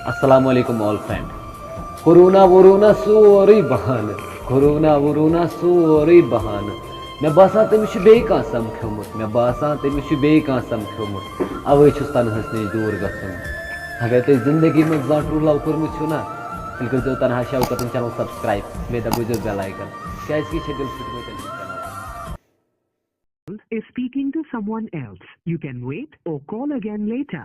السلام علیکم آل friend. Corona وورونا سورُے بہانہٕ, کورونا وورونا سورُے بہانہٕ. مےٚ باسان تٔمِس چھُ بیٚیہِ کانٛہہ سَمکھیومُت, مےٚ باسان تٔمِس چھُ بیٚیہِ کانٛہہ سَمکھیومُت, اَوَے چھُس تنہاہَس نِش دوٗر گژھُن. اگر تۄہہِ زندگی منٛز زانٛہہ ٹرٛوٗ لَو کوٚرمُت چھُو نا, تیٚلہِ کٔرۍزیو تنہا شوکتَن چَنَل سبسکرایب, بیٚیہِ دَبٲیزیو بیل آیکن, کیٛازِکہِ یہِ چھےٚ دِل پھٕٹمٕتٮ۪ن ہٕنٛز channel. is speaking to someone else. You can wait or call again later.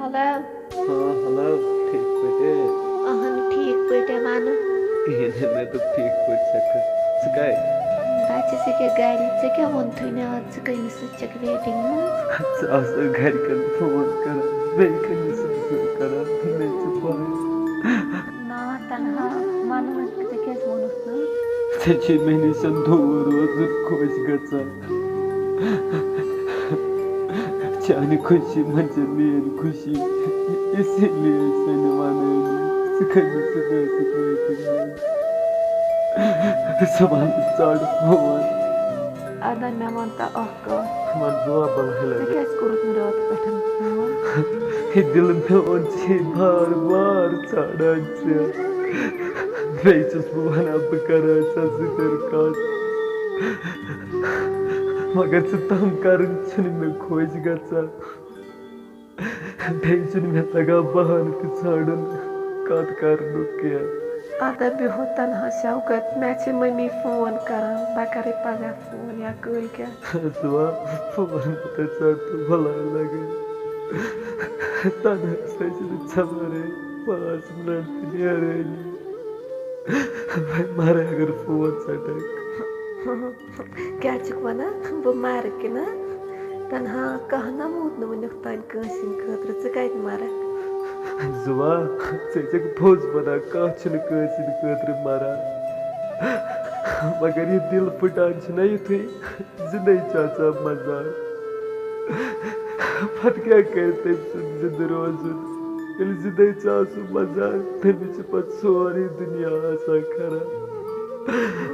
Hello ہاں ہلو, ٹھیٖک پٲٹھۍ؟ اہن ٹھیٖک پٲٹھۍ وَنہٕ کِہیٖنۍ مےٚ دوٚپ ٹھیٖک پٲٹھۍ چھَکھٕ. ژٕ کَتہِ؟ بہٕ چھَس ییٚکیٛاہ گَرِ. ژےٚ کیٛاہ ووٚنتھُے نہٕ اَز ژٕ کٔمِس سۭتۍ چھَکھ ویٹِنٛگ منٛز؟ ژٕ آسہٕ گَرِکٮ۪ن فون کران, بیٚیہِ کٔمِس سۭتۍ کران, مےٚ چھِ پَے. نا تنہا وَنہٕ وۄنۍ ژےٚ کیٛازِ ووٚنُتھ نہٕ؟ ژےٚ چھِ مےٚ نِش دوٗر روزُن خۄش گژھان. چانہِ خوشی منٛز چھِ میٛٲنۍ خوشی, اسی لیے چھَنہٕ وَنٲنی ژٕ کٔمِس سۭتۍ ٲسٕکھ ویٹِنٛگ منٛز. صُبحن ژَٹ فون. اَدا مےٚ وَن تہٕ اَکھ کَتھ, وَن بَل ژےٚ کیٛازِ کوٚرُتھ نہٕ راتہٕ پٮ۪ٹھ فون؟ یہِ دِل میون چھِ بار بار ژھانڈان ژےٚ, بیٚیہِ چھُس بہٕ وَنان بہٕ کَرٕ ژےٚ سۭتۍ کَتھ, مگر ژٕ تنٛگ کَرٕنۍ چھِنہٕ مےٚ خۄش گژھان. بیٚیہِ چھُنہٕ مےٚ تگان بہانہٕ تہِ ژھانڈُن کَتھ کَرنُک کینٛہہ. اَدا بیٚہو تنہا شوکت, مےٚ چھِ مٔمی فون کران, بہٕ کَرے پگاہ فون یا کٲلۍکٮ۪تھ. ژٕ وَن فون تہِ ژَٹ تہٕ بَلاے لَگَے. تنہا ہسا چھِنہٕ ژےٚ وَرٲے 5 مِنٹ تہِ نیرٲنی. وۄنۍ مَرٕ اگر فون ژَٹکھ. کیٛاہ چھُکھ وَنان, بہٕ مَرٕ کِنہٕ؟ تنہا کانٛہہ نہ موٗد نہٕ وٕنیُک تانۍ کٲنٛسہِ ہِنٛدِ خٲطرٕ, ژٕ کَتہِ مَرَکھ؟ ژٕ وَن, ژٕ چھَکھ پوٚز وَنان کانٛہہ چھُنہٕ کٲنٛسہِ ہِنٛدِ خٲطرٕ مَران, مگر یہِ دِل پھٕٹان چھُنہ یُتھُے زِندَے چھُ آسان مَزاق. پَتہٕ کیٛاہ کَرِ تٔمۍ سُنٛد زِندٕ روزُن ییٚلہِ زِندَے چھُ آسُن مَزاق, تٔمِس چھُ پَتہٕ سورُے دُنیا آسان خراب.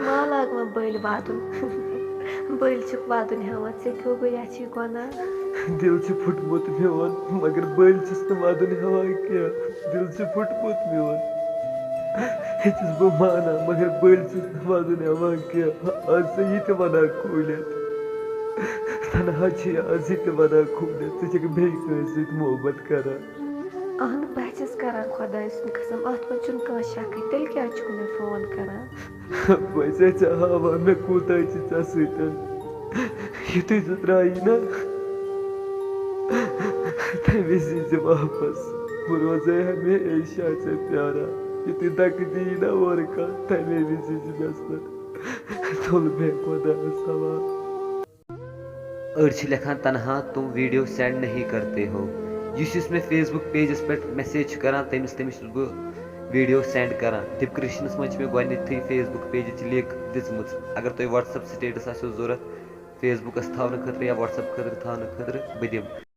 ما لاگ وۄنۍ بٔلۍ وَدُن, بٔلۍ چھُکھ وَدُن ہٮ۪وان, ژےٚ کیٛاہ گوٚو یا چھُے گۄناہ. دِل چھُ پھُٹمُت میون, مگر بٔلۍ چھُس نہٕ وَدُن ہٮ۪وان کینٛہہ, دِل چھُ پھُٹمُت میون. یہِ چھُس بہٕ مانان, مگر بٔلۍ چھُس نہٕ وَدُن ہٮ۪وان کینٛہہ. آز چھِ یہِ تہِ وَنان کھوٗلِتھ, تنہا چھِ آز یہِ تہِ وَنان کھوٗلِتھ ژٕ چھَکھ بیٚیہِ کٲنٛسہِ سۭتۍ محبت کران. اہن بہٕ چھَس کران خۄداے سُنٛد قسم, اَتھ منٛز چھُنہٕ کانٛہہ شکٕے, تیٚلہِ کیٛازِ چھُکھ مےٚ فون کران؟ وۄنۍ چھے ژےٚ ہاوان مےٚ کوٗتاہ چھِ ژےٚ سۭتۍ. یُتھُے ژٕ ترٛایی نا تَمہِ وِزِ ییٖزِ واپس, بہٕ روزے ہمیشہ ژےٚ پیاران. یُتھُے دَکہٕ دِیی نا اورٕ کانٛہہ تَمے وِزِ ییٖزِ نَژنہٕ, تُل بیٚہہ خۄدایَس حوالہٕ. أڑۍ چھِ لیکھان تنہا تُم ویٖڈیو سٮ۪نٛڈ نہیں کرتے ہو. یُس مےٚ فیس بُک پیجَس پٮ۪ٹھ میسیج چھُ کران تٔمِس چھُس بہٕ ویٖڈیو سٮ۪نٛڈ کران. ڈِسکرٛپشنَس منٛز چھِ مےٚ گۄڈنٮ۪تھٕے فیس بُک پیجٕچ لِنک دِژمٕژ. اگر تۄہہِ وَٹسَپ سٕٹیٹَس آسیو ضوٚرَتھ فیس بُکَس تھاونہٕ خٲطرٕ یا وَٹسَپ خٲطرٕ تھاونہٕ خٲطرٕ, بہٕ دِمہٕ.